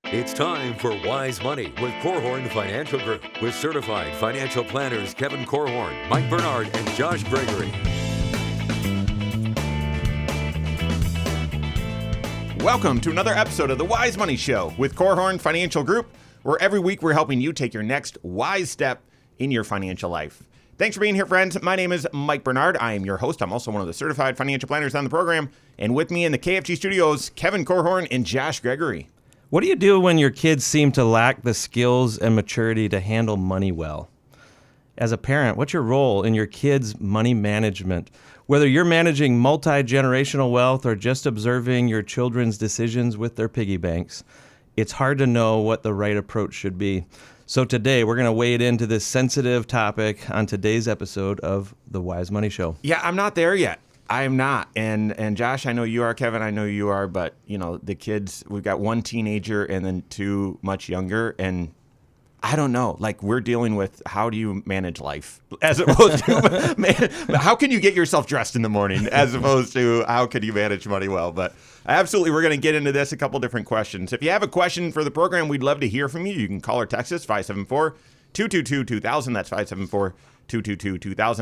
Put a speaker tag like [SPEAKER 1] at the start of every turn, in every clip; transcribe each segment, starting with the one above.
[SPEAKER 1] It's time for Wise Money with Korhorn Financial Group with certified financial planners Kevin Korhorn, Mike Bernard, and Josh Gregory.
[SPEAKER 2] Welcome to another episode of the Wise Money Show with Korhorn Financial Group, where every week we're helping you take your next wise step in your financial life. Thanks for being here, friends. My name is Mike Bernard. I am your host. I'm also one of the certified financial planners on the program. And with me in the KFG studios, Kevin Korhorn and Josh Gregory.
[SPEAKER 3] What do you do when your kids seem to lack the skills and maturity to handle money well? As a parent, what's your role in your kids' money management? Whether you're managing multi-generational wealth or just observing your children's decisions with their piggy banks, it's hard to know what the right approach should be. So today, we're going to wade into this sensitive topic on today's episode of The Wise Money Show.
[SPEAKER 2] Yeah, I'm not there yet. I am not. And Josh, I know you are. Kevin, I know you are. But, you know, the kids, we've got one teenager and then two much younger. And I don't know. Like, we're dealing with how do you manage life as opposed to how can you get yourself dressed in the morning as opposed to how can you manage money well. But absolutely, we're going to get into this, a couple different questions. If you have a question for the program, we'd love to hear from you. You can call or text us 574-222-2000. That's 574-222-2000.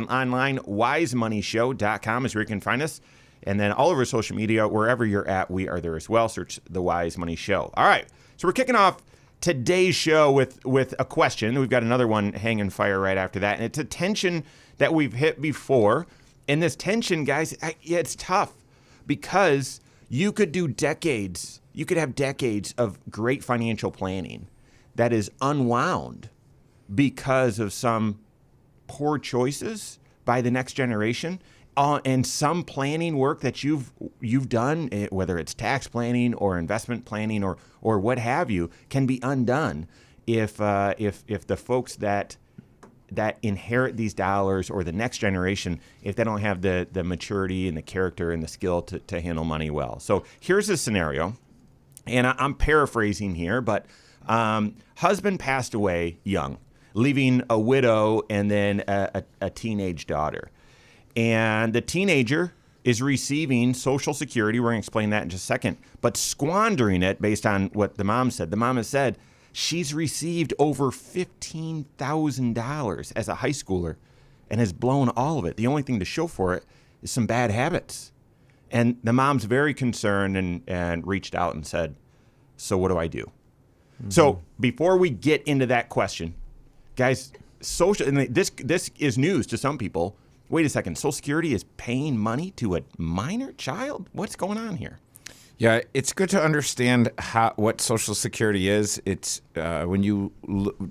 [SPEAKER 2] Online, wisemoneyshow.com is where you can find us. And then all over social media, wherever you're at, we are there as well. Search The Wise Money Show. All right, so we're kicking off today's show with a question. We've got another one hanging fire right after that. And it's a tension that we've hit before. And this tension, guys, it's tough because you could do decades. You could have decades of great financial planning that is unwound because of some poor choices by the next generation, and some planning work that you've done, whether it's tax planning or investment planning or what have you, can be undone if the folks that inherit these dollars or the next generation, if they don't have the maturity and the character and the skill to handle money well. So here's a scenario, and I'm paraphrasing here, but husband passed away young, leaving a widow and then a teenage daughter. And the teenager is receiving Social Security. We're going to explain that in just a second, but squandering it based on what the mom said. The mom has said she's received over $15,000 as a high schooler and has blown all of it. The only thing to show for it is some bad habits. And the mom's very concerned and reached out and said, so what do I do? Mm-hmm. So before we get into that question, guys, this is news to some people. Wait a second, Social Security is paying money to a minor child? What's going on here?
[SPEAKER 4] Yeah, it's good to understand what Social Security is. It's when you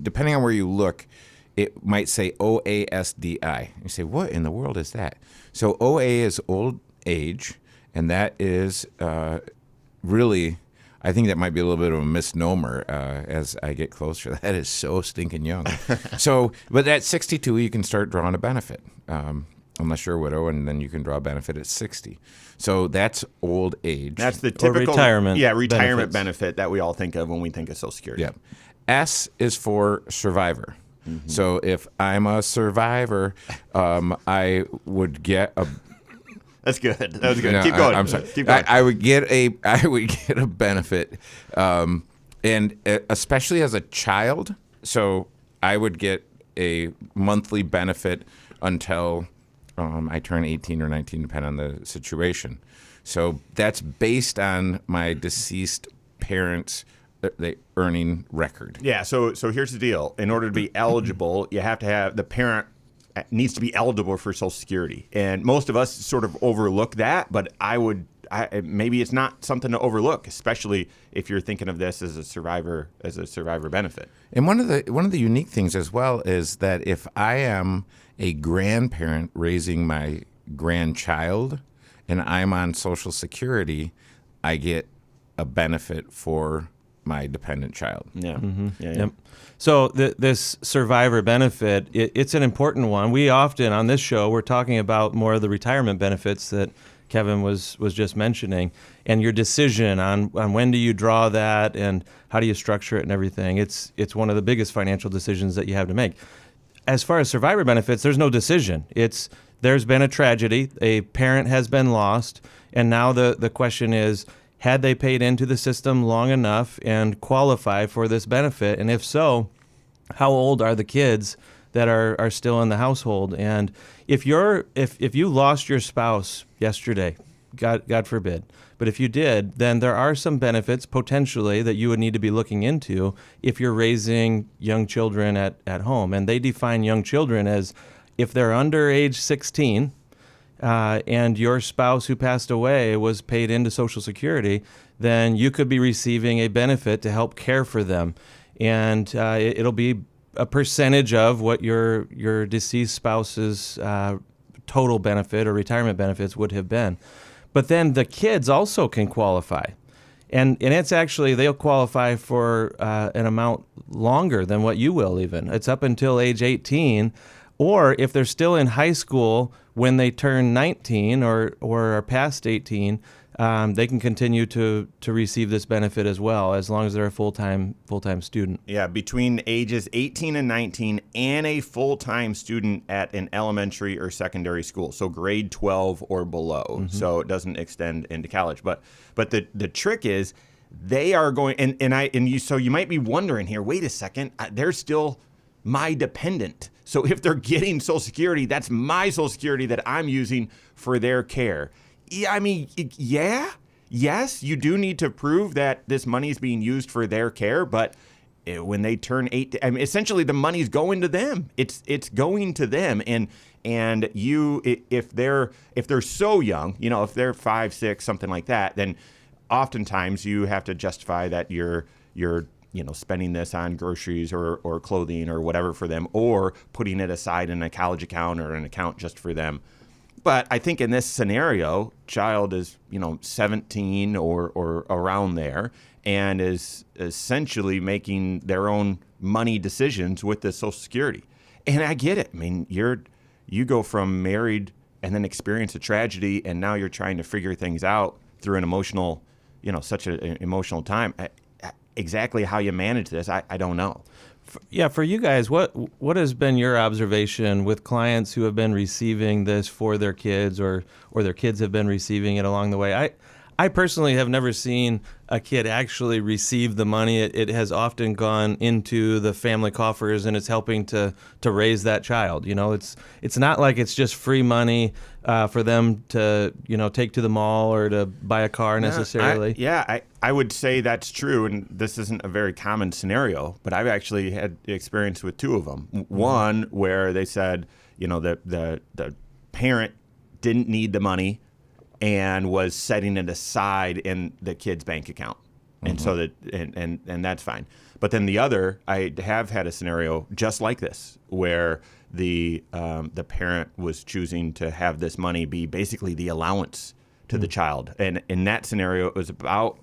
[SPEAKER 4] depending on where you look, it might say OASDI. You say, what in the world is that? So OA is old age, and that is really, I think that might be a little bit of a misnomer as I get closer. That is so stinking young. But at 62, you can start drawing a benefit. Unless you're a widow, and then you can draw a benefit at 60. So that's old age.
[SPEAKER 2] That's the typical
[SPEAKER 3] retirement
[SPEAKER 2] benefit that we all think of when we think of Social Security.
[SPEAKER 4] Yeah. S is for survivor. Mm-hmm. So if I'm a survivor, I would get a.
[SPEAKER 2] That's good. That was good. Keep going.
[SPEAKER 4] I'm sorry.
[SPEAKER 2] Keep going.
[SPEAKER 4] I would get a benefit, and especially as a child. So I would get a monthly benefit until I turn 18 or 19, depending on the situation. So that's based on my deceased parents' the earning record.
[SPEAKER 2] Yeah. So here's the deal. In order to be eligible, you have to have the parent needs to be eligible for Social Security, and most of us sort of overlook that. But maybe it's not something to overlook, especially if you're thinking of this as a survivor benefit.
[SPEAKER 4] And one of the unique things as well is that if I am a grandparent raising my grandchild and I'm on Social Security, I get a benefit for my dependent child.
[SPEAKER 2] Yeah.
[SPEAKER 3] Mm-hmm.
[SPEAKER 2] Yeah.
[SPEAKER 3] Yep. So this survivor benefit, it's an important one. We often on this show, we're talking about more of the retirement benefits that Kevin was just mentioning, and your decision on when do you draw that and how do you structure it and everything. It's one of the biggest financial decisions that you have to make. As far as survivor benefits, there's no decision. There's been a tragedy, a parent has been lost, and now the question is, Had they paid into the system long enough and qualify for this benefit? And if so, how old are the kids that are still in the household? And if you lost your spouse yesterday, God forbid, but if you did, then there are some benefits potentially that you would need to be looking into if you're raising young children at home. And they define young children as if they're under age 16 and your spouse who passed away was paid into Social Security, then you could be receiving a benefit to help care for them. And it'll be a percentage of what your deceased spouse's total benefit or retirement benefits would have been. But then the kids also can qualify. And it's actually, they'll qualify for an amount longer than what you will even. It's up until age 18. Or if they're still in high school when they turn 19 or are past 18, they can continue to receive this benefit as well, as long as they're a full-time student.
[SPEAKER 2] Yeah, between ages 18 and 19 and a full-time student at an elementary or secondary school, so grade 12 or below. Mm-hmm. So it doesn't extend into college. But the trick is they are going, so you might be wondering here, wait a second, they're still my dependent. So if they're getting Social Security, that's my Social Security that I'm using for their care. Yeah, I mean, yes, you do need to prove that this money is being used for their care, but when they turn 8, I mean, essentially the money's going to them. It's going to them, and you, if they're so young, if they're 5, 6, something like that, then oftentimes you have to justify that you're spending this on groceries or clothing or whatever for them, or putting it aside in a college account or an account just for them. But I think in this scenario, child is, 17 or around there and is essentially making their own money decisions with the Social Security. And I get it. I mean, you go from married and then experience a tragedy, and now you're trying to figure things out through an emotional, such an emotional time. Exactly how you manage this, I don't know.
[SPEAKER 3] Yeah, for you guys, what has been your observation with clients who have been receiving this for their kids, or their kids have been receiving it along the way? I personally have never seen a kid actually receive the money. It has often gone into the family coffers, and it's helping to raise that child. It's not like it's just free money for them to take to the mall or to buy a car necessarily.
[SPEAKER 2] I would say that's true, and this isn't a very common scenario, but I've actually had experience with 2 of them. Mm-hmm. One where they said, the parent didn't need the money and was setting it aside in the kid's bank account. Mm-hmm. And so and that's fine. But then the other, I have had a scenario just like this, where the parent was choosing to have this money be basically the allowance to the child. And in that scenario, it was about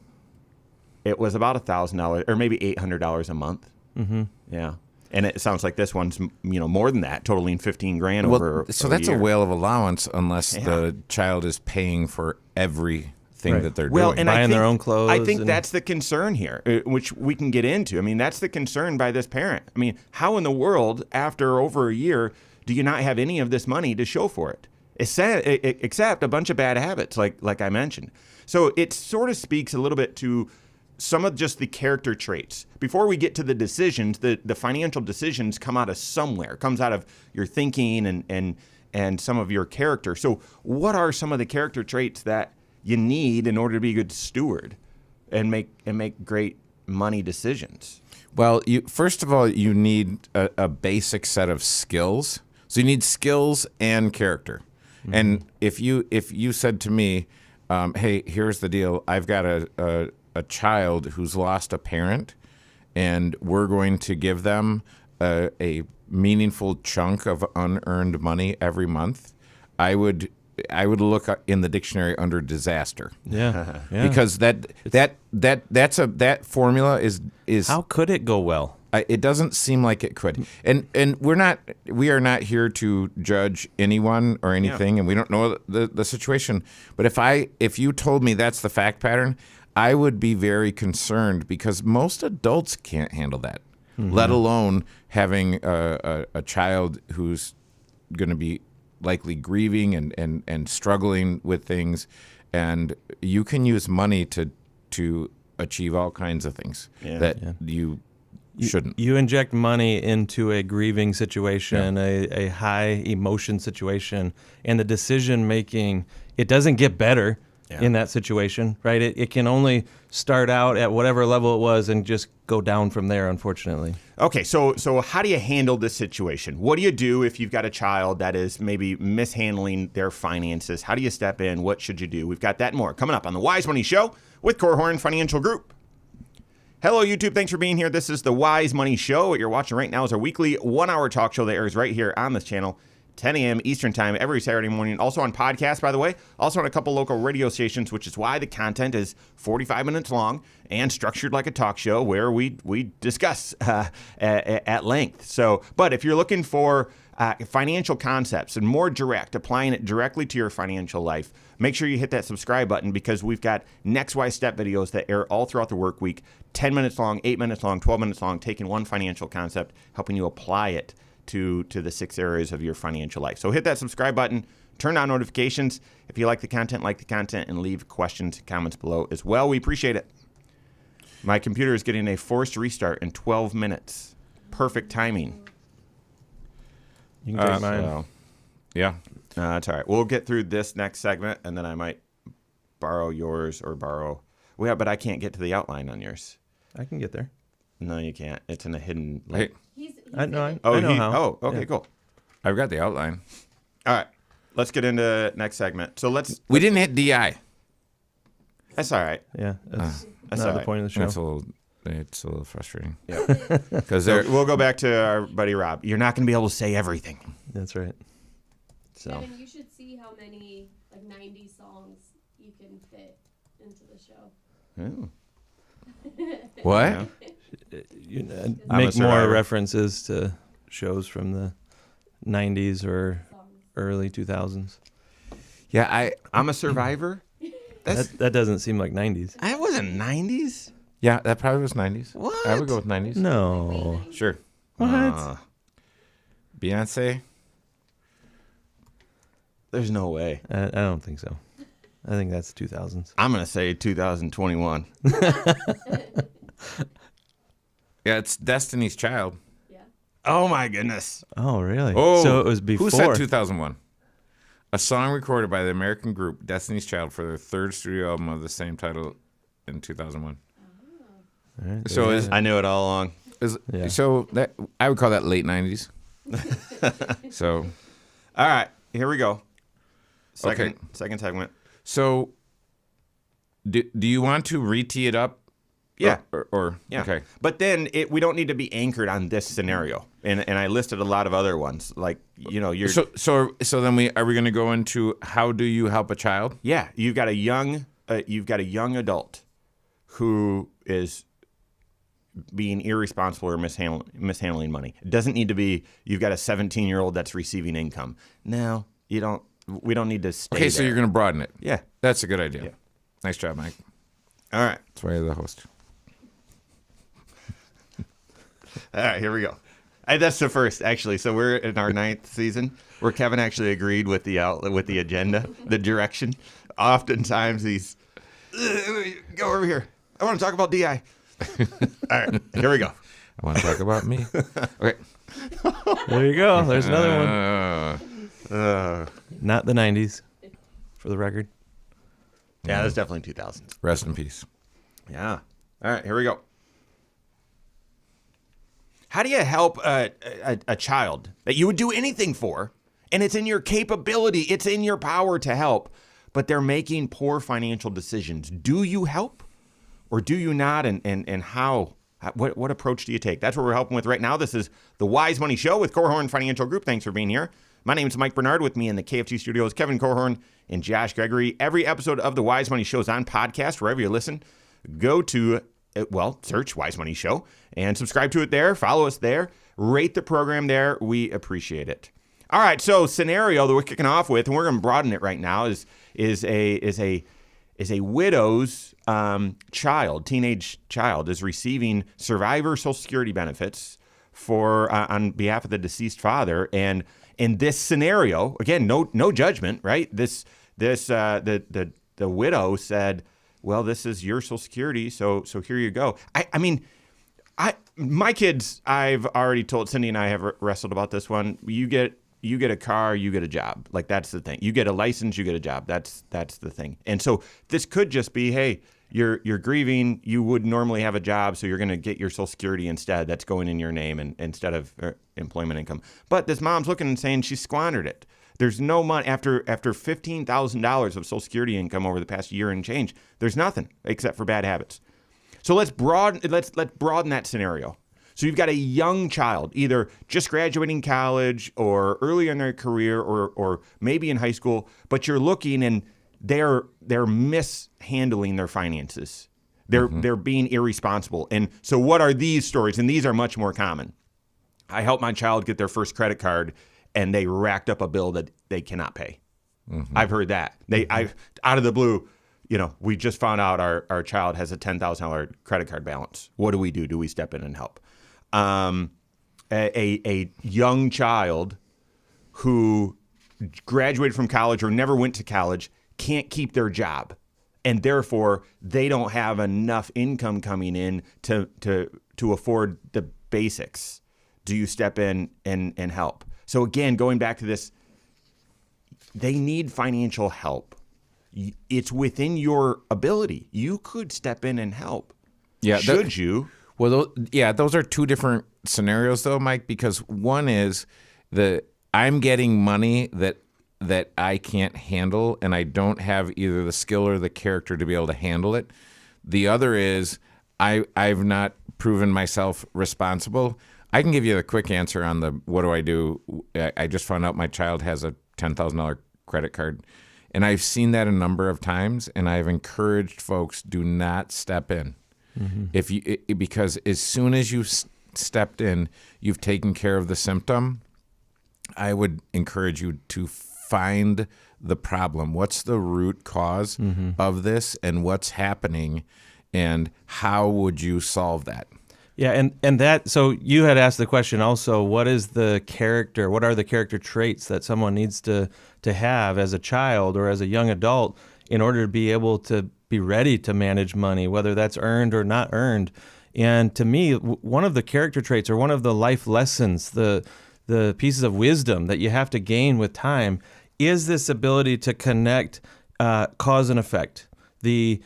[SPEAKER 2] $1,000 or maybe $800 a month. Mm-hmm. Yeah. And it sounds like this one's, more than that, totaling $15,000 over. So
[SPEAKER 4] that's
[SPEAKER 2] a year.
[SPEAKER 4] A whale of allowance, unless the child is paying for everything that they're doing.
[SPEAKER 2] And
[SPEAKER 3] buying their own clothes.
[SPEAKER 2] I think that's the concern here, which we can get into. I mean, that's the concern by this parent. I mean, how in the world, after over a year, do you not have any of this money to show for it? Except a bunch of bad habits, like I mentioned. So it sort of speaks a little bit to some of just the character traits. Before we get to the decisions, the financial decisions come out of somewhere. It comes out of your thinking and some of your character. So what are some of the character traits that you need in order to be a good steward and make great money decisions?
[SPEAKER 4] Well, first of all, you need a basic set of skills. So you need skills and character. Mm-hmm. And if you said to me, hey, here's the deal. I've got a child who's lost a parent, and we're going to give them a meaningful chunk of unearned money every month, I would look in the dictionary under disaster. Yeah. Because that formula is
[SPEAKER 3] how could it go well?
[SPEAKER 4] It doesn't seem like it could. And we are not here to judge anyone or anything, and we don't know the situation. But if you told me that's the fact pattern, I would be very concerned, because most adults can't handle that, let alone having a child who's going to be likely grieving and struggling with things. And you can use money to to achieve all kinds of things
[SPEAKER 2] Yeah.
[SPEAKER 4] that you shouldn't.
[SPEAKER 3] You inject money into a grieving situation, a high emotion situation, and the decision making, it doesn't get better in that situation, right? It can only start out at whatever level it was and just go down from there, unfortunately.
[SPEAKER 2] Okay, so how do you handle this situation? What do you do if you've got a child that is maybe mishandling their finances? How do you step in? What should you do? We've got that and more coming up on the Wise Money Show with Korhorn Financial Group. Hello, YouTube. Thanks for being here. This is the Wise Money Show. What you're watching right now is our weekly 1-hour talk show that airs right here on this channel, 10 a.m. Eastern Time every Saturday morning. Also on podcast, by the way. Also on a couple local radio stations, which is why the content is 45 minutes long and structured like a talk show where we discuss at length. So, but if you're looking for financial concepts and more direct, applying it directly to your financial life, make sure you hit that subscribe button because we've got next wise step videos that air all throughout the work week, 10 minutes long, 8 minutes long, 12 minutes long, taking one financial concept, helping you apply it to the 6 areas of your financial life. So hit that subscribe button, turn on notifications. If you like the content, and leave questions and comments below as well. We appreciate it. My computer is getting a forced restart in 12 minutes. Perfect timing.
[SPEAKER 3] You can take mine.
[SPEAKER 2] So,
[SPEAKER 4] Yeah.
[SPEAKER 2] that's all right. We'll get through this next segment, and then I might borrow yours or borrow. Well, but I can't get to the outline on yours.
[SPEAKER 3] I can get there.
[SPEAKER 2] No, you can't. It's in a hidden
[SPEAKER 4] Hey,
[SPEAKER 2] link.
[SPEAKER 3] I know how.
[SPEAKER 2] Oh, okay, cool.
[SPEAKER 4] I've got the outline.
[SPEAKER 2] All right. Let's get into next segment. So
[SPEAKER 4] We didn't hit DI.
[SPEAKER 2] that's all right.
[SPEAKER 3] Yeah, that's
[SPEAKER 2] That's
[SPEAKER 3] not
[SPEAKER 2] all
[SPEAKER 3] the
[SPEAKER 2] right.
[SPEAKER 3] point of the show.
[SPEAKER 4] It's a little frustrating.
[SPEAKER 2] Yeah.
[SPEAKER 4] Because
[SPEAKER 2] So we'll go back to our buddy Rob. You're not going to be able to say everything.
[SPEAKER 3] That's right.
[SPEAKER 2] So
[SPEAKER 5] Kevin, you should see how many 90s songs you can fit into the show.
[SPEAKER 2] oh.
[SPEAKER 4] what?
[SPEAKER 2] Yeah.
[SPEAKER 3] Make more
[SPEAKER 2] survivor.
[SPEAKER 3] references to shows from the 90s or early 2000s.
[SPEAKER 4] Yeah,
[SPEAKER 2] I'm a survivor.
[SPEAKER 3] That doesn't seem like 90s.
[SPEAKER 2] I wasn't 90s.
[SPEAKER 4] yeah, that probably was 90s.
[SPEAKER 2] What?
[SPEAKER 4] I would go with 90s.
[SPEAKER 3] No.
[SPEAKER 4] Sure.
[SPEAKER 3] What?
[SPEAKER 4] Beyonce.
[SPEAKER 2] There's no way.
[SPEAKER 3] I don't think so. I think that's 2000s.
[SPEAKER 2] I'm going to say 2021.
[SPEAKER 4] Yeah, it's Destiny's Child.
[SPEAKER 5] Yeah.
[SPEAKER 2] Oh my goodness.
[SPEAKER 3] Oh, really?
[SPEAKER 4] Oh,
[SPEAKER 3] So it was before.
[SPEAKER 4] Who said 2001? A song recorded by the American group Destiny's Child for their third studio album of the same title in 2001.
[SPEAKER 3] All right,
[SPEAKER 4] So
[SPEAKER 3] there
[SPEAKER 4] is,
[SPEAKER 3] you
[SPEAKER 2] I knew it all along.
[SPEAKER 3] Yeah.
[SPEAKER 4] so that I would call that late 90s. So
[SPEAKER 2] All right, here we go.
[SPEAKER 4] Okay.
[SPEAKER 2] Second segment.
[SPEAKER 4] so do you want to re-tee it up?
[SPEAKER 2] Yeah.
[SPEAKER 4] Or
[SPEAKER 2] Yeah.
[SPEAKER 4] okay.
[SPEAKER 2] But then we don't need to be anchored on this scenario. And I listed a lot of other ones. Like, you're
[SPEAKER 4] So then are we going to go into how do you help a child?
[SPEAKER 2] yeah, you've got a young adult who is being irresponsible or mishandling money. It doesn't need to be you've got a 17-year-old that's receiving income. No, we don't need to stay
[SPEAKER 4] Okay, so
[SPEAKER 2] there.
[SPEAKER 4] you're going to broaden it.
[SPEAKER 2] Yeah.
[SPEAKER 4] That's a good idea.
[SPEAKER 2] Yeah.
[SPEAKER 4] Nice job, Mike.
[SPEAKER 2] All right.
[SPEAKER 4] That's why you're the host.
[SPEAKER 2] All right, here we go. That's the first, actually. So we're in our 9th season where Kevin actually agreed with the agenda, the direction. Oftentimes he's, go over here. I want to talk about DI. All right, here we go.
[SPEAKER 4] I want to talk about me. Okay.
[SPEAKER 3] There you go. There's another one. Not the 90s, for the record.
[SPEAKER 2] Yeah, that's definitely 2000s.
[SPEAKER 4] Rest in peace.
[SPEAKER 2] Yeah. All right, here we go. How do you help a child that you would do anything for, and it's in your capability, it's in your power to help, but they're making poor financial decisions? Do you help or do you not? And how? What approach do you take? That's what we're helping with right now. This is the Wise Money Show with Korhorn Financial Group. Thanks for being here. My name is Mike Bernard. With me in the KFT studios, Kevin Korhorn and Josh Gregory. Every episode of the Wise Money Show is on podcast, wherever you listen. Go to, search Wise Money Show and subscribe to it there. Follow us there. Rate the program there. We appreciate it. All right, so scenario that we're kicking off with, and we're going to broaden it right now, is a widow's teenage child is receiving survivor Social Security benefits for on behalf of the deceased father. And in this scenario, again, no judgment, right? The widow said, well, this is your Social Security, so here you go. I mean, my kids, I've already told, Cindy and I have wrestled about this one. You get a car, you get a job. Like, that's the thing. You get a license, you get a job. That's the thing. And so this could just be, hey, you're grieving. You would normally have a job, so you're going to get your Social Security instead. That's going in your name instead of employment income. But this mom's looking and saying she squandered it. There's no money after $15,000 of Social Security income over the past year and change. There's nothing except for bad habits. So let's broaden that scenario. So you've got a young child, either just graduating college or early in their career or maybe in high school, but you're looking and they're mishandling their finances. They're being irresponsible. And so what are these stories? And these are much more common. I helped my child get their first credit card and they racked up a bill that they cannot pay. I've heard that. Out of the blue, we just found out our child has a $10,000 credit card balance. What do we do? Do we step in and help? A young child who graduated from college or never went to college can't keep their job, and therefore they don't have enough income coming in to afford the basics. Do you step in and help? So again, going back to this, they need financial help. It's within your ability. You could step in and help.
[SPEAKER 4] Yeah.
[SPEAKER 2] Should you?
[SPEAKER 4] Well, those are two different scenarios, though, Mike, because one is I'm getting money that I can't handle, and I don't have either the skill or the character to be able to handle it. The other is I've not proven myself responsible. I can give you the quick answer on the what do I do. I just found out my child has a $10,000 credit card, and I've seen that a number of times, and I've encouraged folks, do not step in. Because as soon as you stepped in, you've taken care of the symptom. I would encourage you to find the problem. What's the root cause of this, and what's happening, and how would you solve that?
[SPEAKER 3] Yeah, and that, so you had asked the question also, what are the character traits that someone needs to have as a child or as a young adult in order to be able to be ready to manage money, whether that's earned or not earned. And to me, one of the character traits or one of the life lessons, the pieces of wisdom that you have to gain with time is this ability to connect cause and effect. The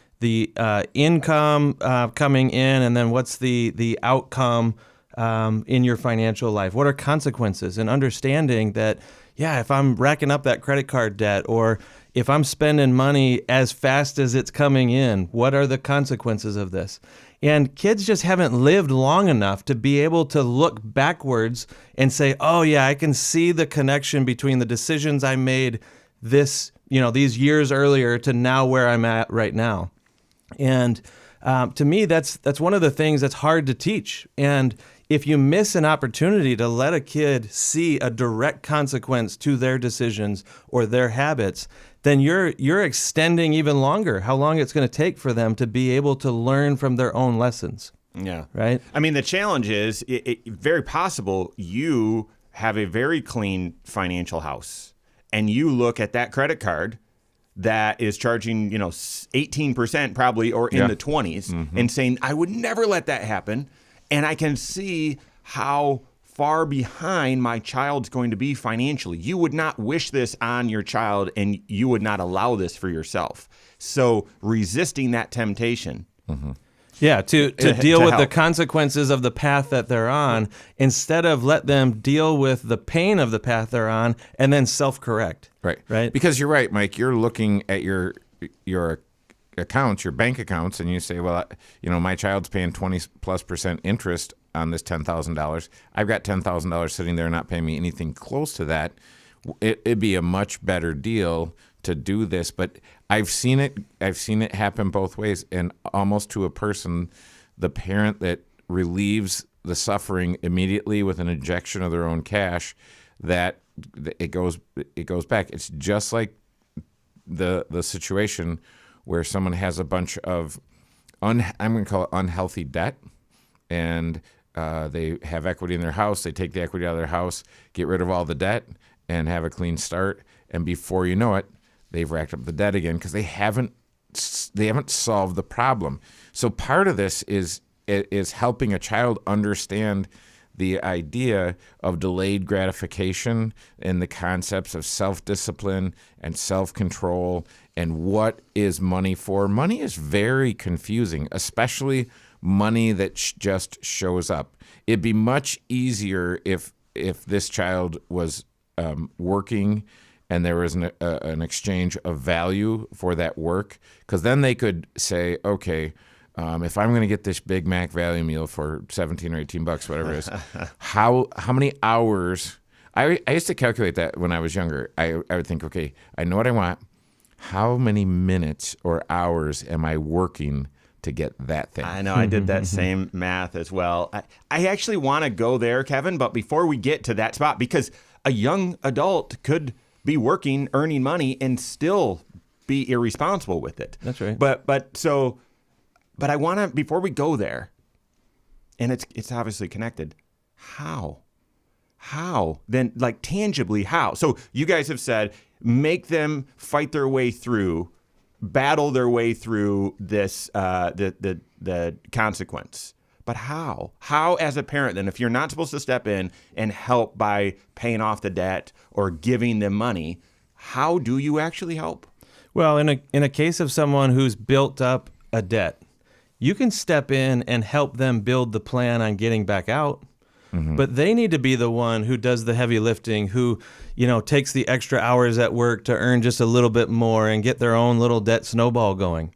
[SPEAKER 3] income coming in, and then what's the outcome in your financial life? What are consequences? And understanding that, if I'm racking up that credit card debt, or if I'm spending money as fast as it's coming in, what are the consequences of this? And kids just haven't lived long enough to be able to look backwards and say, oh yeah, I can see the connection between the decisions I made these years earlier to now where I'm at right now. And to me, that's one of the things that's hard to teach. And if you miss an opportunity to let a kid see a direct consequence to their decisions or their habits, then you're extending even longer how long it's going to take for them to be able to learn from their own lessons.
[SPEAKER 2] Yeah.
[SPEAKER 3] Right?
[SPEAKER 2] I mean, the challenge is it very possible you have a very clean financial house, and you look at that credit card that is charging, 18% probably, or in the 20s, and saying, I would never let that happen. And I can see how far behind my child's going to be financially. You would not wish this on your child, and you would not allow this for yourself. So resisting that temptation.
[SPEAKER 3] Yeah, to deal with
[SPEAKER 2] help.
[SPEAKER 3] the consequences of the path that they're on, instead of let them deal with the pain of the path they're on and then self-correct. Right?
[SPEAKER 4] Because you're right, Mike. You're looking at your accounts, your bank accounts, and you say, well, my child's paying 20+% interest on this $10,000. I've got $10,000 sitting there not paying me anything close to that. It'd be a much better deal to do this, but I've seen it happen both ways, and almost to a person, the parent that relieves the suffering immediately with an injection of their own cash, that it goes back. It's just like the situation where someone has a bunch of I'm going to call it unhealthy debt, and they have equity in their house. They take the equity out of their house, get rid of all the debt, and have a clean start. And before you know it, they've racked up the debt again because they haven't haven't solved the problem. So part of this is helping a child understand the idea of delayed gratification and the concepts of self-discipline and self-control and what is money for. Money is very confusing, especially money that just shows up. It'd be much easier if this child was working and there was an exchange of value for that work, because then they could say, okay, if I'm going to get this Big Mac value meal for $17 or $18, whatever it is, how many hours? I used to calculate that when I was younger. I would think, okay, I know what I want. How many minutes or hours am I working to get that thing?
[SPEAKER 2] I know, I did that same math as well. I actually want to go there, Kevin, but before we get to that spot, because a young adult could be working, earning money, and still be irresponsible with it.
[SPEAKER 3] That's right.
[SPEAKER 2] But I want to, before we go there, and it's obviously connected, how? Then, like, tangibly, how? So you guys have said, make them fight their way through, battle their way through this, the consequence. But how? How, as a parent, then, if you're not supposed to step in and help by paying off the debt or giving them money, how do you actually help?
[SPEAKER 3] Well, in a case of someone who's built up a debt, you can step in and help them build the plan on getting back out. But they need to be the one who does the heavy lifting, who, takes the extra hours at work to earn just a little bit more and get their own little debt snowball going.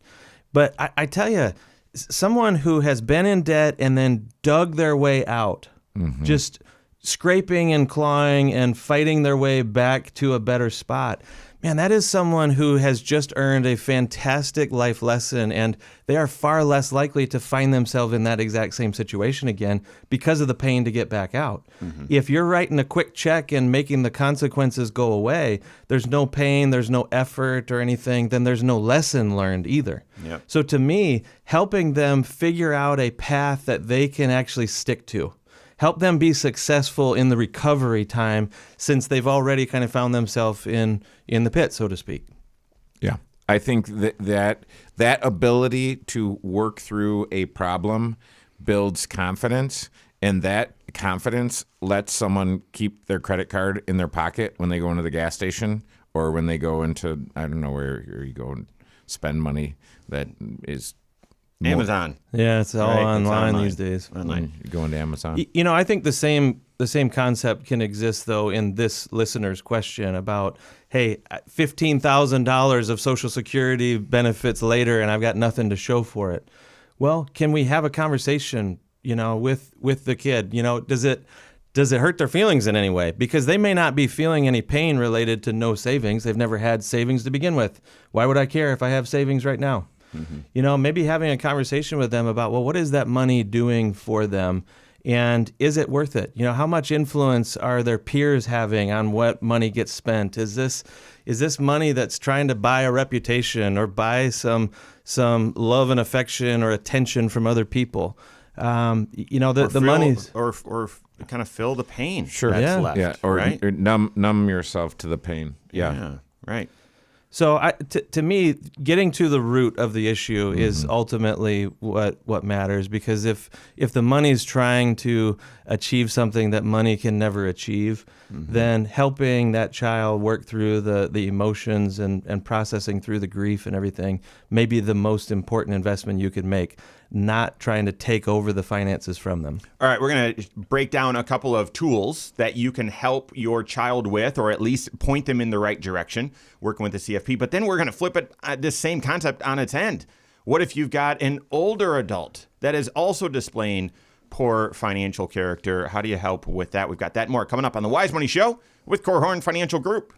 [SPEAKER 3] But I tell you, someone who has been in debt and then dug their way out, just scraping and clawing and fighting their way back to a better spot, man, that is someone who has just earned a fantastic life lesson, and they are far less likely to find themselves in that exact same situation again because of the pain to get back out. If you're writing a quick check and making the consequences go away, there's no pain, there's no effort or anything, then there's no lesson learned either.
[SPEAKER 2] Yep.
[SPEAKER 3] So to me, helping them figure out a path that they can actually stick to, help them be successful in the recovery time, since they've already kind of found themselves in the pit, so to speak.
[SPEAKER 4] Yeah. I think that ability to work through a problem builds confidence, and that confidence lets someone keep their credit card in their pocket when they go into the gas station or when they go into, I don't know where you go and spend money that is
[SPEAKER 2] Amazon.
[SPEAKER 3] Yeah, it's all
[SPEAKER 2] Right, it's
[SPEAKER 3] online
[SPEAKER 2] online.
[SPEAKER 3] these days.
[SPEAKER 2] Online.
[SPEAKER 4] You go into Amazon.
[SPEAKER 3] I think the same concept can exist, though, in this listener's question about, hey, $15,000 of Social Security benefits later, and I've got nothing to show for it. Well, can we have a conversation, with the kid? Does it hurt their feelings in any way? Because they may not be feeling any pain related to no savings. They've never had savings to begin with. Why would I care if I have savings right now? Maybe having a conversation with them about, well, what is that money doing for them? And is it worth it? How much influence are their peers having on what money gets spent? Is this money that's trying to buy a reputation or buy some love and affection or attention from other people? The money's
[SPEAKER 2] or kind of fill the pain.
[SPEAKER 4] Sure.
[SPEAKER 2] That's left.
[SPEAKER 4] Yeah. Or
[SPEAKER 2] right?
[SPEAKER 4] numb yourself to the pain. Yeah.
[SPEAKER 2] Right.
[SPEAKER 3] So to me, getting to the root of the issue is ultimately what matters, because if the money's trying to achieve something that money can never achieve, then helping that child work through the emotions and processing through the grief and everything may be the most important investment you could make, not trying to take over the finances from them.
[SPEAKER 2] All right, we're going to break down a couple of tools that you can help your child with, or at least point them in the right direction, working with the CFP. But then we're going to flip it, this same concept on its end. What if you've got an older adult that is also displaying poor financial character? How do you help with that? We've got that and more coming up on the Wise Money Show with Korhorn Financial Group.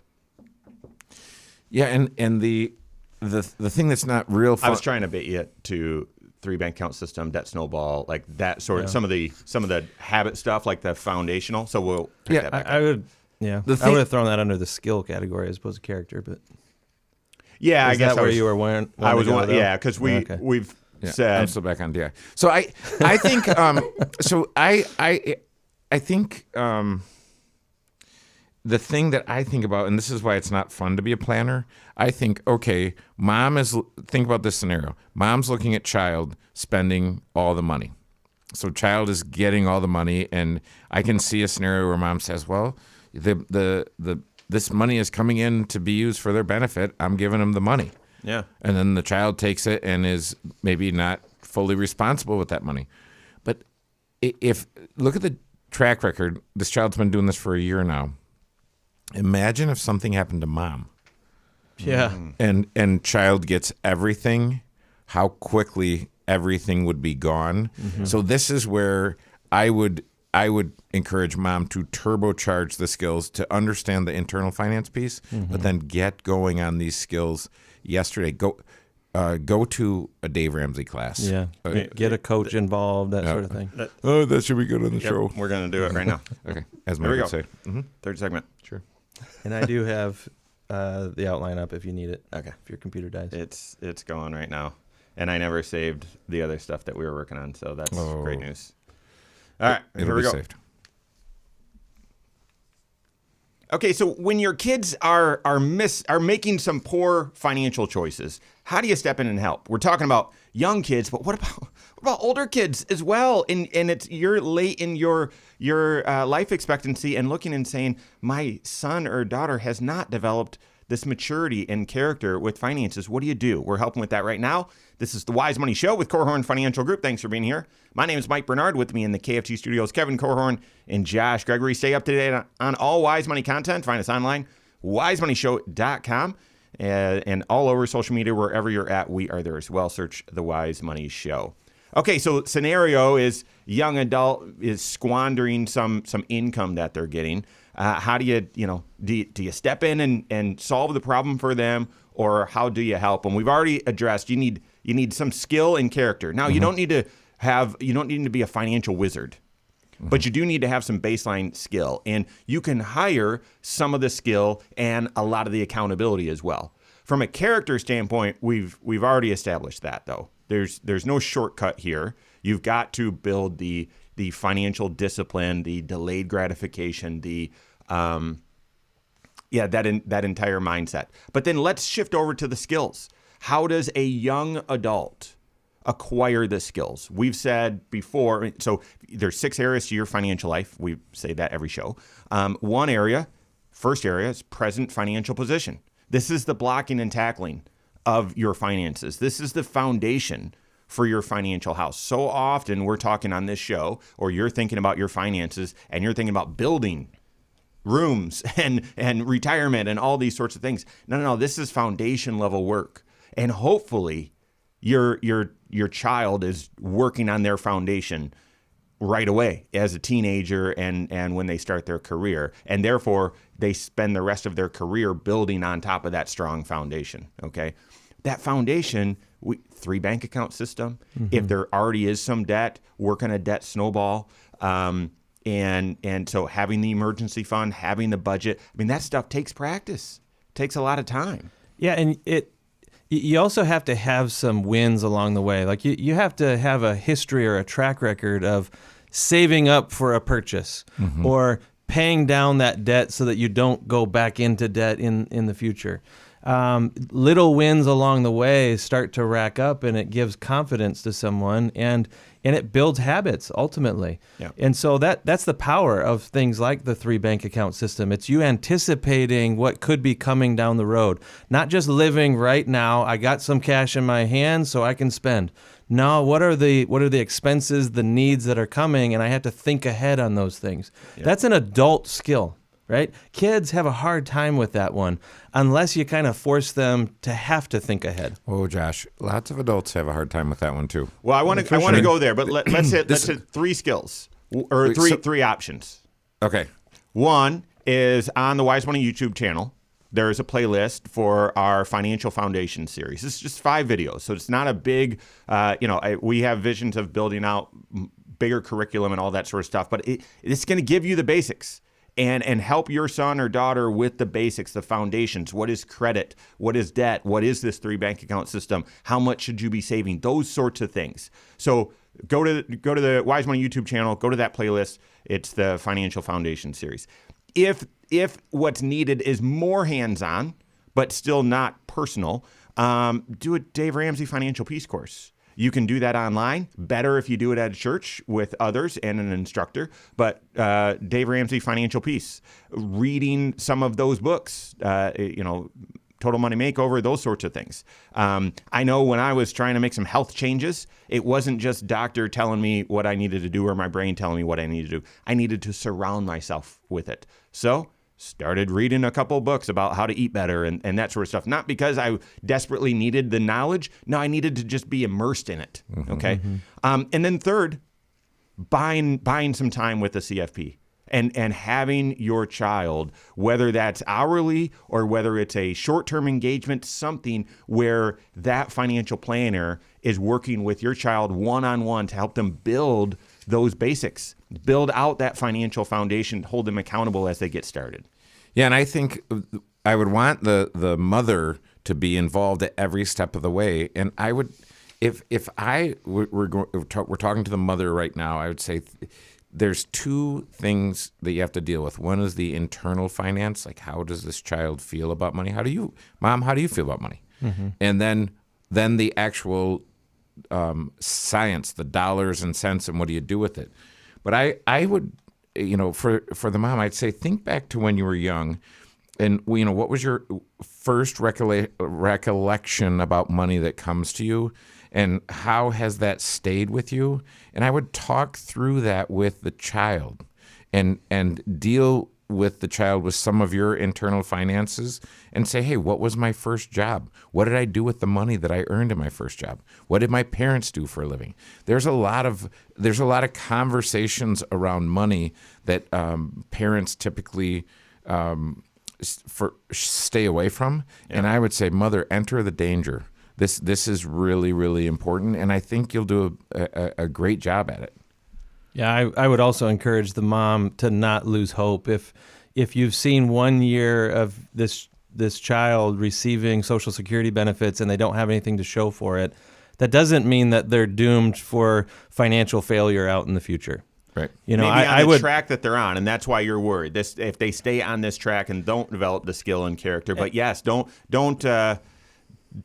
[SPEAKER 4] Yeah, and the thing that's not real fun.
[SPEAKER 2] I was trying to bait you to 3 bank account system, debt snowball, like that sort of some of the habit stuff, like the foundational. So we'll pick that back up.
[SPEAKER 3] I would have thrown that under the skill category as opposed to character, but
[SPEAKER 2] Yeah, I
[SPEAKER 3] is
[SPEAKER 2] guess
[SPEAKER 3] that where you were wanting
[SPEAKER 2] I was
[SPEAKER 3] to go, though?
[SPEAKER 2] yeah, because we've
[SPEAKER 4] Yeah,
[SPEAKER 2] said
[SPEAKER 4] I'm still back on DI. So I think I think the thing that I think about, and this is why it's not fun to be a planner, I think, okay, think about this scenario. Mom's looking at child spending all the money. So child is getting all the money, and I can see a scenario where mom says, well, this money is coming in to be used for their benefit. I'm giving them the money.
[SPEAKER 2] Yeah.
[SPEAKER 4] And then the child takes it and is maybe not fully responsible with that money. But if look at the track record, this child's been doing this for a year now. Imagine if something happened to mom.
[SPEAKER 3] Yeah.
[SPEAKER 4] And child gets everything, how quickly everything would be gone. So this is where I would encourage mom to turbocharge the skills to understand the internal finance piece, but then get going on these skills yesterday. Go to a Dave Ramsey class.
[SPEAKER 3] Yeah. Get a coach involved, that sort of thing.
[SPEAKER 4] Oh, that should be good on the show.
[SPEAKER 2] We're going to do it right now.
[SPEAKER 4] Okay. As
[SPEAKER 2] There we
[SPEAKER 4] Mike
[SPEAKER 2] go.
[SPEAKER 4] would say.
[SPEAKER 2] Third segment.
[SPEAKER 4] Sure.
[SPEAKER 3] And I do have the outline up if you need it.
[SPEAKER 2] Okay.
[SPEAKER 3] If your computer dies.
[SPEAKER 2] It's going right now. And I never saved the other stuff that we were working on, so that's great news. All right,
[SPEAKER 4] It'll
[SPEAKER 2] here we
[SPEAKER 4] be
[SPEAKER 2] go.
[SPEAKER 4] saved.
[SPEAKER 2] Okay, so when your kids are making some poor financial choices, how do you step in and help? We're talking about young kids, but what about older kids as well? And you're late in your life expectancy and looking and saying, my son or daughter has not developed this maturity and character with finances. What do you do? We're helping with that right now. This is the Wise Money Show with Korhorn Financial Group. Thanks for being here. My name is Mike Bernard. With me in the KFT studios, Kevin Korhorn and Josh Gregory. Stay up to date on all Wise Money content. Find us online, wisemoneyshow.com, and all over social media, wherever you're at, we are there as well. Search the Wise Money Show. Okay, so scenario is young adult is squandering some income that they're getting. How do you step in and solve the problem for them, or how do you help them? We've already addressed you need some skill and character. Now you don't need to be a financial wizard, but you do need to have some baseline skill, and you can hire some of the skill and a lot of the accountability as well. From a character standpoint, we've already established that though. There's no shortcut here. You've got to build the financial discipline, the delayed gratification, that entire mindset. But then let's shift over to the skills. How does a young adult acquire the skills? We've said before, so there's 6 areas to your financial life. We say that every show. First area is present financial position. This is the blocking and tackling of your finances. This is the foundation for your financial house. So often we're talking on this show, or you're thinking about your finances and you're thinking about building rooms and retirement and all these sorts of things. No, this is foundation level work. And hopefully your child is working on their foundation right away as a teenager and when they start their career. And therefore they spend the rest of their career building on top of that strong foundation. Okay. That foundation, 3 bank account system. If there already is some debt, work on a debt snowball. And so having the emergency fund, having the budget, that stuff takes practice, takes a lot of time.
[SPEAKER 3] Yeah, and you also have to have some wins along the way. Like you have to have a history or a track record of saving up for a purchase or paying down that debt so that you don't go back into debt in the future. Little wins along the way start to rack up, and it gives confidence to someone, and it builds habits ultimately.
[SPEAKER 2] Yeah.
[SPEAKER 3] And so that's the power of things like the 3 bank account system. It's you anticipating what could be coming down the road, not just living right now. I got some cash in my hand so I can spend. No, what are the expenses, the needs that are coming, and I have to think ahead on those things. Yeah. That's an adult skill. Right? Kids have a hard time with that one unless you kind of force them to have to think ahead.
[SPEAKER 4] Oh, Josh, lots of adults have a hard time with that one too.
[SPEAKER 2] Well, I want to go there, but let's hit 3 skills or three options.
[SPEAKER 4] Okay.
[SPEAKER 2] One is on the Wise Money YouTube channel. There is a playlist for our Financial Foundation series. It's just 5 videos, so it's not a big. We have visions of building out bigger curriculum and all that sort of stuff, but it's going to give you the basics. And help your son or daughter with the basics, the foundations. What is credit? What is debt? What is this 3 bank account system? How much should you be saving? Those sorts of things. So go to the Wise Money YouTube channel. Go to that playlist. It's the Financial Foundation series. If what's needed is more hands-on, but still not personal, do a Dave Ramsey Financial Peace course. You can do that online. Better if you do it at a church with others and an instructor. But Dave Ramsey Financial Peace, reading some of those books, Total Money Makeover, those sorts of things. I know when I was trying to make some health changes, it wasn't just doctor telling me what I needed to do or my brain telling me what I needed to do. I needed to surround myself with it. So started reading a couple books about how to eat better and that sort of stuff. Not because I desperately needed the knowledge. No, I needed to just be immersed in it. Okay. And then third, buying some time with the CFP. And having your child, whether that's hourly or whether it's a short-term engagement, something where that financial planner is working with your child one-on-one to help them build those basics, build out that financial foundation, hold them accountable as they get started.
[SPEAKER 4] Yeah, and I think I would want the mother to be involved at every step of the way. And I would, if we're talking to the mother right now, I would say there's two things that you have to deal with. One is the internal finance, like how does this child feel about money? How do you feel about money? And then the actual science, the dollars and cents, and what do you do with it? But I would, for the mom, I'd say think back to when you were young, and what was your first recollection about money that comes to you, and how has that stayed with you? And I would talk through that with the child, and deal with the child with some of your internal finances and say, hey, what was my first job? What did I do with the money that I earned in my first job? What did my parents do for a living? There's a lot of conversations around money that parents typically stay away from. Yeah. And I would say, mother, enter the danger. This is really, really important, and I think you'll do a great job at it.
[SPEAKER 3] Yeah, I would also encourage the mom to not lose hope. If you've seen 1 year of this child receiving Social Security benefits and they don't have anything to show for it, that doesn't mean that they're doomed for financial failure out in the future.
[SPEAKER 4] Right.
[SPEAKER 2] Maybe on the track that they're on, and that's why you're worried. If they stay on this track and don't develop the skill and character, but yes,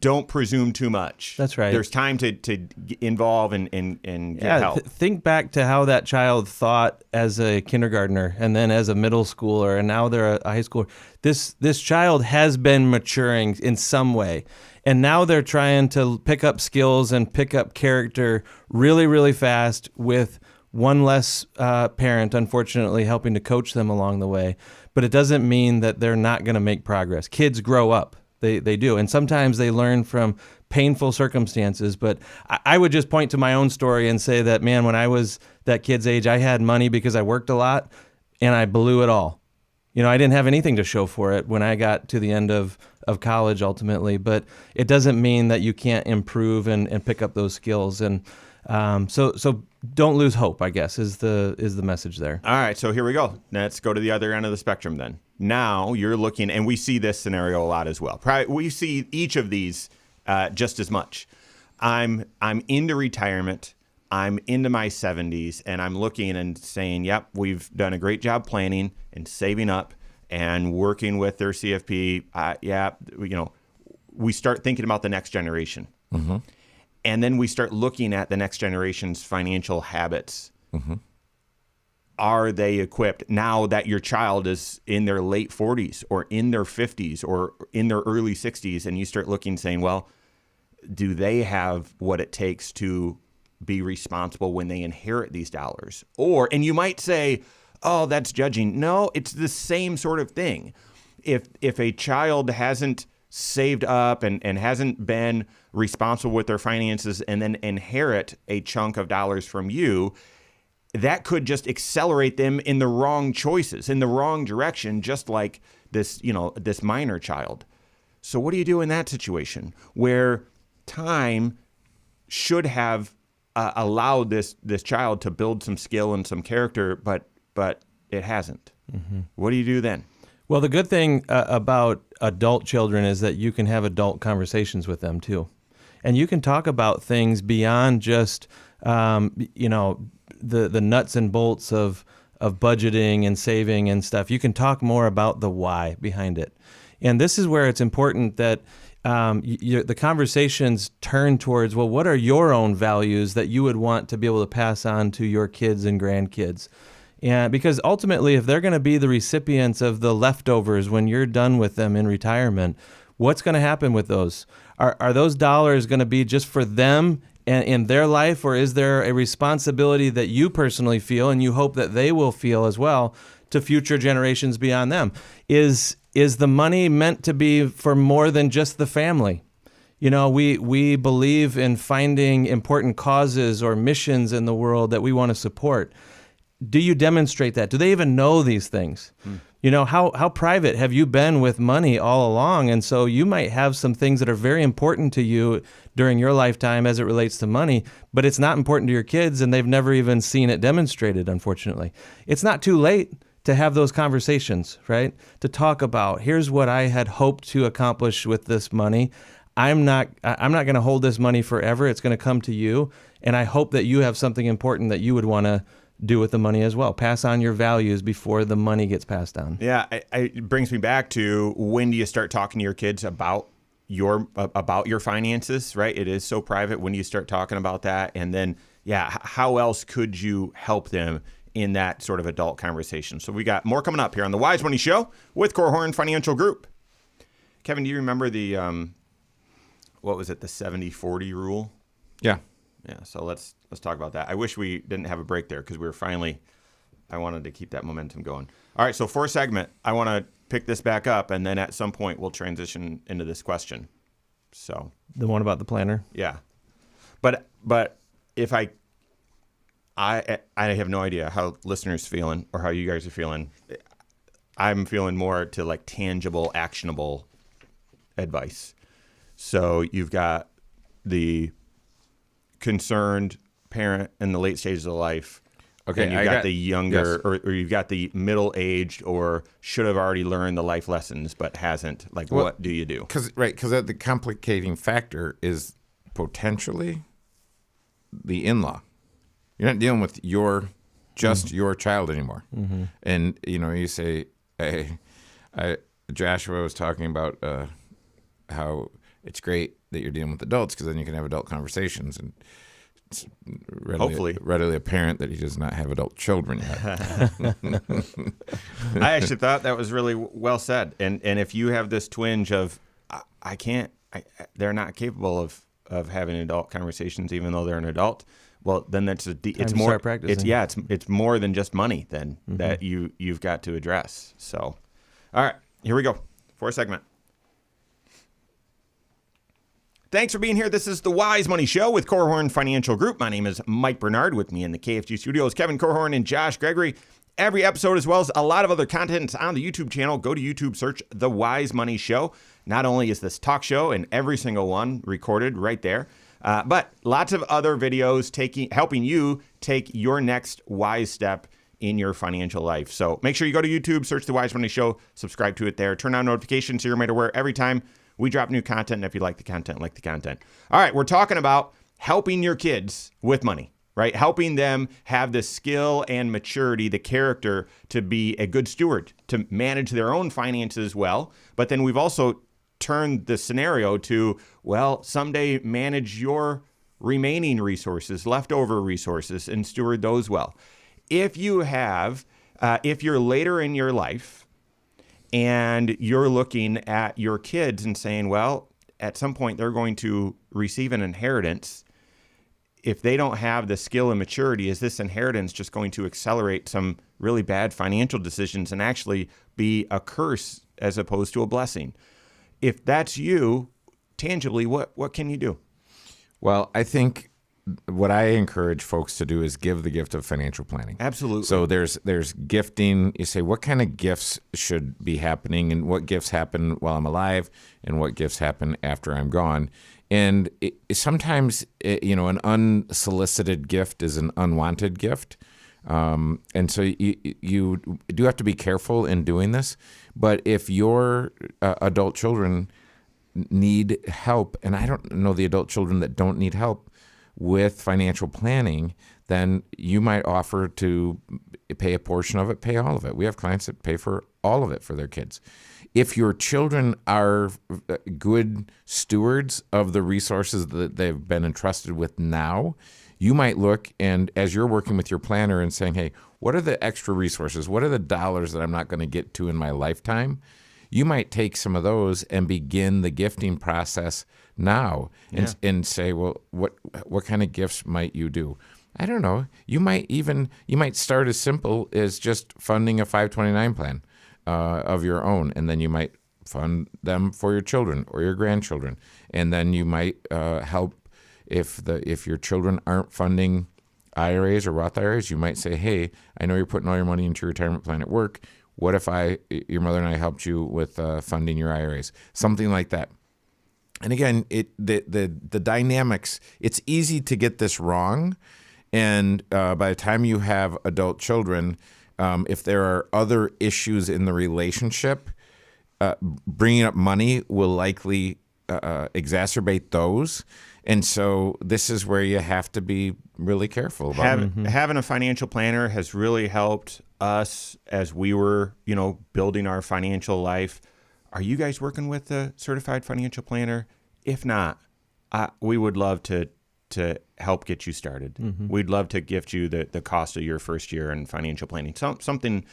[SPEAKER 2] don't presume too much.
[SPEAKER 3] That's right.
[SPEAKER 2] There's time to involve and get help.
[SPEAKER 3] Think back to how that child thought as a kindergartner and then as a middle schooler, and now they're a high schooler. This child has been maturing in some way, and now they're trying to pick up skills and pick up character really, really fast with one less parent, unfortunately, helping to coach them along the way. But it doesn't mean that they're not going to make progress. Kids grow up. They do. And sometimes they learn from painful circumstances. But I would just point to my own story and say that, man, when I was that kid's age, I had money because I worked a lot and I blew it all. I didn't have anything to show for it when I got to the end of college ultimately. But it doesn't mean that you can't improve and pick up those skills. And so don't lose hope, I guess, is the message there.
[SPEAKER 2] All right, so here we go. Let's go to the other end of the spectrum then. Now you're looking, and we see this scenario a lot as well. We see each of these just as much. I'm into retirement. I'm into my 70s, and I'm looking and saying, yep, we've done a great job planning and saving up and working with their CFP. We start thinking about the next generation. Mm-hmm. And then we start looking at the next generation's financial habits. Mm-hmm. Are they equipped now that your child is in their late 40s or in their 50s or in their early 60s? And you start looking, saying, well, do they have what it takes to be responsible when they inherit these dollars? And you might say, oh, that's judging. No, it's the same sort of thing. If a child hasn't saved up and hasn't been responsible with their finances and then inherit a chunk of dollars from you, that could just accelerate them in the wrong choices, in the wrong direction, just like this minor child. So what do you do in that situation where time should have allowed this child to build some skill and some character, but it hasn't? Mm-hmm. What do you do then?
[SPEAKER 3] Well, the good thing about adult children is that you can have adult conversations with them too. And you can talk about things beyond just, the nuts and bolts of of budgeting and saving and stuff. You can talk more about the why behind it. And this is where it's important that the conversations turn towards, well, what are your own values that you would want to be able to pass on to your kids and grandkids? And because ultimately, if they're going to be the recipients of the leftovers when you're done with them in retirement, what's going to happen with those? Are those dollars going to be just for them and in their life, or is there a responsibility that you personally feel and you hope that they will feel as well to future generations beyond them? Is the money meant to be for more than just the family? You know, we believe in finding important causes or missions in the world that we want to support. Do you demonstrate that? Do they even know these things? You know, how private have you been with money all along? And so you might have some things that are very important to you during your lifetime as it relates to money, but it's not important to your kids, and they've never even seen it demonstrated, unfortunately. It's not too late to have those conversations, right? To talk about, here's what I had hoped to accomplish with this money. I'm not going to hold this money forever. It's going to come to you, and I hope that you have something important that you would want to do with the money as well. Pass on your values before the money gets passed on.
[SPEAKER 2] Yeah, it brings me back to, when do you start talking to your kids about your finances, right? It is so private. When do you start talking about that? And then, how else could you help them in that sort of adult conversation? So we got more coming up here on the Wise Money Show with Korhorn Financial Group. Kevin, do you remember the, what was it, the 70-40 rule?
[SPEAKER 4] Yeah.
[SPEAKER 2] Yeah, so let's talk about that. I wish we didn't have a break there, because I wanted to keep that momentum going. All right, so for a segment, I want to pick this back up, and then at some point we'll transition into this question. So
[SPEAKER 3] the one about the planner?
[SPEAKER 2] Yeah. But if I have no idea how listeners feeling or how you guys are feeling. I'm feeling more to like tangible, actionable advice. So you've got the concerned parent in the late stages of life.
[SPEAKER 4] Okay,
[SPEAKER 2] and you've got the younger,
[SPEAKER 4] yes.
[SPEAKER 2] or you've got the middle-aged, or should have already learned the life lessons but hasn't. Like,
[SPEAKER 4] Well,
[SPEAKER 2] what do you do?
[SPEAKER 4] Because the complicating factor is potentially the in-law. You're not dealing with your child anymore. Mm-hmm. And you say, hey, Joshua was talking about how it's great that you're dealing with adults, because then you can have adult conversations, and it's readily apparent that he does not have adult children yet.
[SPEAKER 2] I actually thought that was really well said. And if you have this twinge of, they're not capable of having adult conversations even though they're an adult, well, then it's more,
[SPEAKER 3] start practicing.
[SPEAKER 2] it's more than just money then that you've got to address. So, all right, here we go. Fourth segment. Thanks for being here. This is the Wise Money Show with Korhorn Financial Group. My name is Mike Bernard. With me in the KFG studios, Kevin Korhorn and Josh Gregory. Every episode, as well as a lot of other content, is on the YouTube channel. Go to YouTube, search The Wise Money Show. Not only is this talk show and every single one recorded right there, but lots of other videos helping you take your next wise step in your financial life. So make sure you go to YouTube, search The Wise Money Show, subscribe to it there, turn on notifications so you're made aware every time we drop new content. And if you like the content, like the content. All right, we're talking about helping your kids with money, right? Helping them have the skill and maturity, the character to be a good steward, to manage their own finances well. But then we've also turned the scenario to, well, someday manage your remaining resources, leftover resources, and steward those well. If you're later in your life, and you're looking at your kids and saying, well, at some point they're going to receive an inheritance. If they don't have the skill and maturity, is this inheritance just going to accelerate some really bad financial decisions and actually be a curse as opposed to a blessing? If that's you, tangibly, what can you do?
[SPEAKER 4] Well, I think what I encourage folks to do is give the gift of financial planning.
[SPEAKER 2] Absolutely.
[SPEAKER 4] So there's gifting. You say, what kind of gifts should be happening, and what gifts happen while I'm alive, and what gifts happen after I'm gone. And sometimes, an unsolicited gift is an unwanted gift. And so you do have to be careful in doing this. But if your adult children need help, and I don't know the adult children that don't need help, with financial planning, then you might offer to pay a portion of it, pay all of it. We have clients that pay for all of it for their kids. If your children are good stewards of the resources that they've been entrusted with now, you might look, and as you're working with your planner and saying, hey, what are the extra resources? What are the dollars that I'm not going to get to in my lifetime? You might take some of those and begin the gifting process now and say, well, what kind of gifts might you do? I don't know. You might start as simple as just funding a 529 plan of your own, and then you might fund them for your children or your grandchildren, and then you might help if your children aren't funding IRAs or Roth IRAs. You might say, hey, I know you're putting all your money into your retirement plan at work. What if your mother and I helped you with funding your IRAs? Something like that. And again, the dynamics, it's easy to get this wrong. And by the time you have adult children, if there are other issues in the relationship, bringing up money will likely exacerbate those. And so this is where you have to be really careful about
[SPEAKER 2] Having a financial planner has really helped us as we were, building our financial life. Are you guys working with a certified financial planner? If not, we would love to help get you started. We'd love to gift you the cost of your first year in financial planning. Something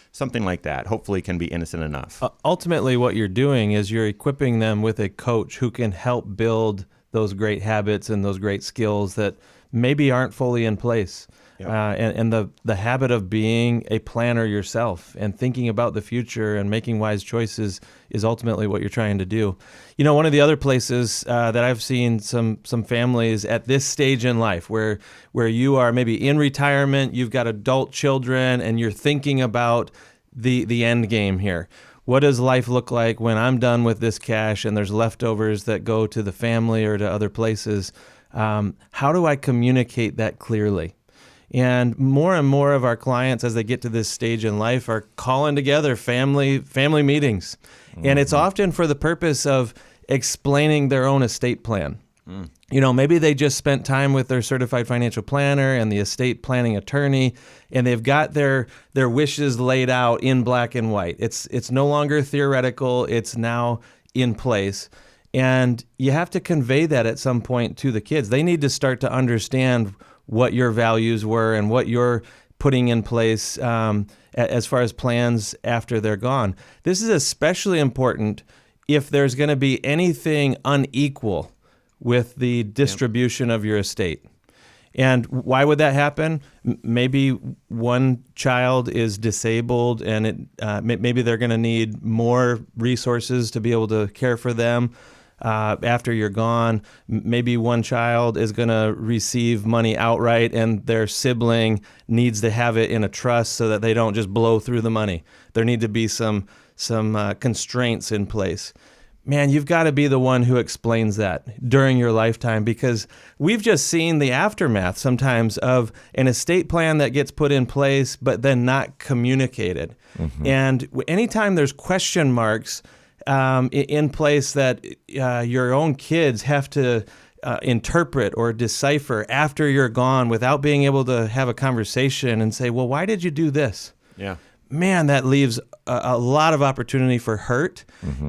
[SPEAKER 2] like that hopefully can be innocent enough.
[SPEAKER 3] Ultimately, what you're doing is you're equipping them with a coach who can help build those great habits and those great skills that maybe aren't fully in place.
[SPEAKER 2] Yep.
[SPEAKER 3] And the habit of being a planner yourself and thinking about the future and making wise choices is ultimately what you're trying to do. One of the other places that I've seen some families at this stage in life where you are maybe in retirement, you've got adult children, and you're thinking about the end game here. What does life look like when I'm done with this cash and there's leftovers that go to the family or to other places? How do I communicate that clearly? And more of our clients, as they get to this stage in life, are calling together family meetings. And it's often for the purpose of explaining their own estate plan. Maybe they just spent time with their certified financial planner and the estate planning attorney, and they've got their wishes laid out in black and white. It's no longer theoretical. It's now in place. And you have to convey that at some point to the kids. They need to start to understand what your values were and what you're putting in place as far as plans after they're gone. This is especially important if there's going to be anything unequal with the distribution of your estate. And why would that happen? Maybe one child is disabled and maybe they're going to need more resources to be able to care for them. After you're gone, maybe one child is going to receive money outright and their sibling needs to have it in a trust so that they don't just blow through the money. There need to be some constraints in place. Man, you've got to be the one who explains that during your lifetime, because we've just seen the aftermath sometimes of an estate plan that gets put in place but then not communicated. And anytime there's question marks in place that your own kids have to interpret or decipher after you're gone without being able to have a conversation and say, well, why did you do this?
[SPEAKER 2] Yeah.
[SPEAKER 3] Man, that leaves a lot of opportunity for hurt.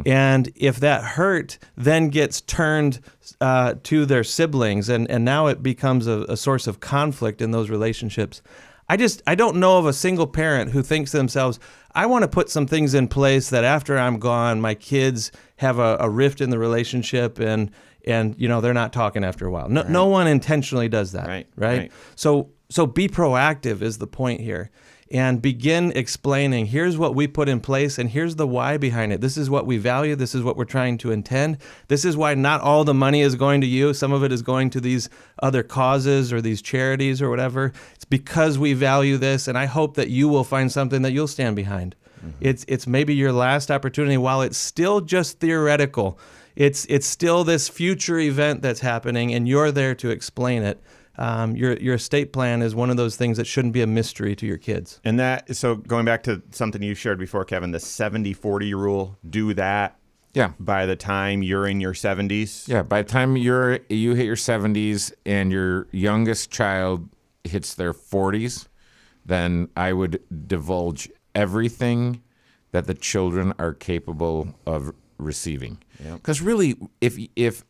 [SPEAKER 3] And if that hurt then gets turned to their siblings and now it becomes a source of conflict in those relationships, I don't know of a single parent who thinks to themselves, I want to put some things in place that after I'm gone, my kids have a rift in the relationship and they're not talking after a while. No one intentionally does that, right? So be proactive is the point here. And begin explaining, here's what we put in place and here's the why behind it. This is what we value. This is what we're trying to intend. This is why not all the money is going to you. Some of it is going to these other causes or these charities or whatever. It's because we value this, and I hope that you will find something that you'll stand behind. It's maybe your last opportunity. While it's still just theoretical, it's still this future event that's happening, and you're there to explain it. Your estate plan is one of those things that shouldn't be a mystery to your kids.
[SPEAKER 2] And so going back to something you shared before, Kevin, the 70-40 rule, do that
[SPEAKER 4] Yeah.
[SPEAKER 2] by the time you're in your 70s.
[SPEAKER 4] Yeah, by the time you hit your 70s and your youngest child hits their 40s, then I would divulge everything that the children are capable of receiving. Because really, if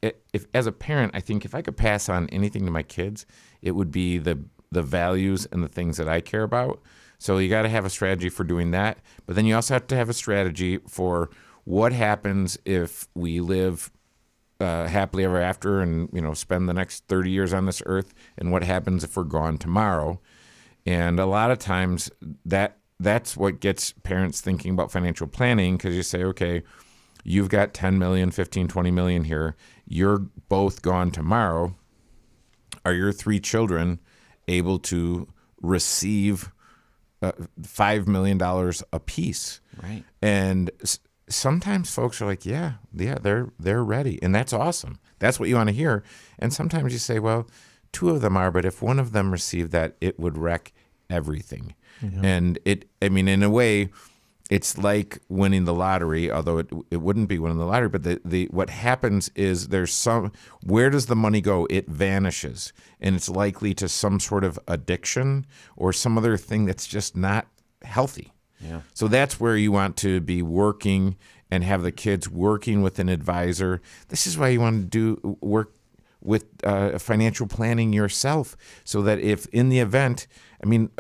[SPEAKER 4] as a parent, I think if I could pass on anything to my kids, it would be the values and the things that I care about. So you got to have a strategy for doing that, but then you also have to have a strategy for what happens if we live happily ever after and spend the next 30 years on this earth, and what happens if we're gone tomorrow. And a lot of times that's what gets parents thinking about financial planning, because you say, okay, you've got 10 million, 15, 20 million here. You're both gone tomorrow. Are your 3 children able to receive $5 million apiece?
[SPEAKER 2] Right.
[SPEAKER 4] And sometimes folks are like, yeah, they're ready. And that's awesome. That's what you want to hear. And sometimes you say, well, 2 of them are, but if one of them received that, it would wreck everything. And in a way, it's like winning the lottery, although it wouldn't be winning the lottery. But what happens is where does the money go? It vanishes, and it's likely to some sort of addiction or some other thing that's just not healthy.
[SPEAKER 2] Yeah.
[SPEAKER 4] So that's where you want to be working and have the kids working with an advisor. This is why you want to work with financial planning yourself, so that if in the event,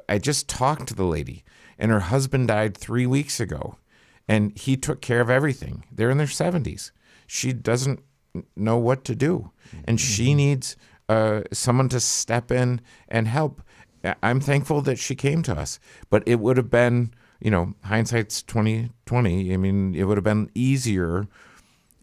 [SPEAKER 4] I just talked to the lady, and her husband died 3 weeks ago, and he took care of everything. They're in their 70s. She doesn't know what to do, and she needs someone to step in and help. I'm thankful that she came to us, but it would have been, hindsight's 2020. It would have been easier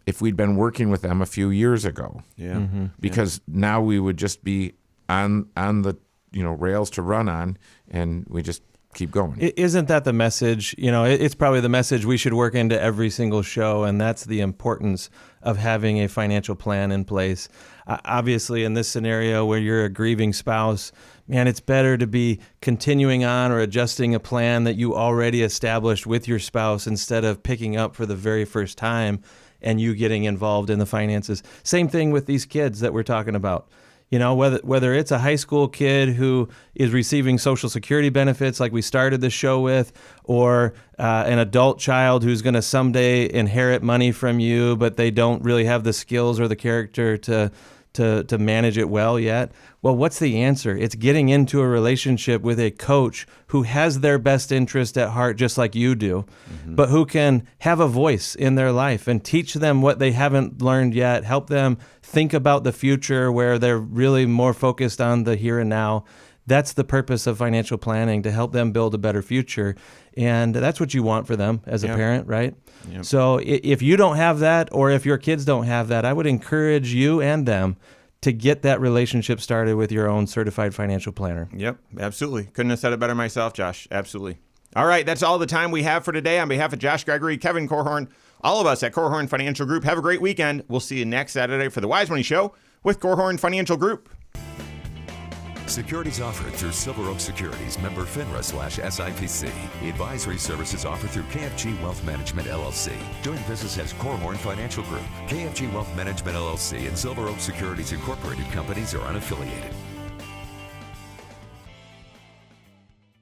[SPEAKER 4] if we'd been working with them a few years ago.
[SPEAKER 2] Yeah.
[SPEAKER 4] Because now we would just be on the rails to run on, and we just keep going.
[SPEAKER 3] Isn't that the message? It's probably the message we should work into every single show, and that's the importance of having a financial plan in place. Obviously, in this scenario where you're a grieving spouse, man, it's better to be continuing on or adjusting a plan that you already established with your spouse instead of picking up for the very first time and you getting involved in the finances. Same thing with these kids that we're talking about. Whether it's a high school kid who is receiving Social Security benefits like we started the show with, or an adult child who's going to someday inherit money from you, but they don't really have the skills or the character to manage it well yet. Well, what's the answer? It's getting into a relationship with a coach who has their best interest at heart, just like you do, but who can have a voice in their life and teach them what they haven't learned yet, help them think about the future where they're really more focused on the here and now. That's the purpose of financial planning, to help them build a better future. And that's what you want for them as a parent, right? Yep. So if you don't have that, or if your kids don't have that, I would encourage you and them to get that relationship started with your own certified financial planner.
[SPEAKER 2] Yep, absolutely. Couldn't have said it better myself, Josh. Absolutely. All right, that's all the time we have for today. On behalf of Josh Gregory, Kevin Korhorn, all of us at Korhorn Financial Group, have a great weekend. We'll see you next Saturday for the Wise Money Show with Korhorn Financial Group.
[SPEAKER 1] Securities offered through Silver Oak Securities, member FINRA/SIPC. Advisory services offered through KFG Wealth Management, LLC. Doing business as Korhorn Financial Group. KFG Wealth Management, LLC and Silver Oak Securities Incorporated companies are unaffiliated.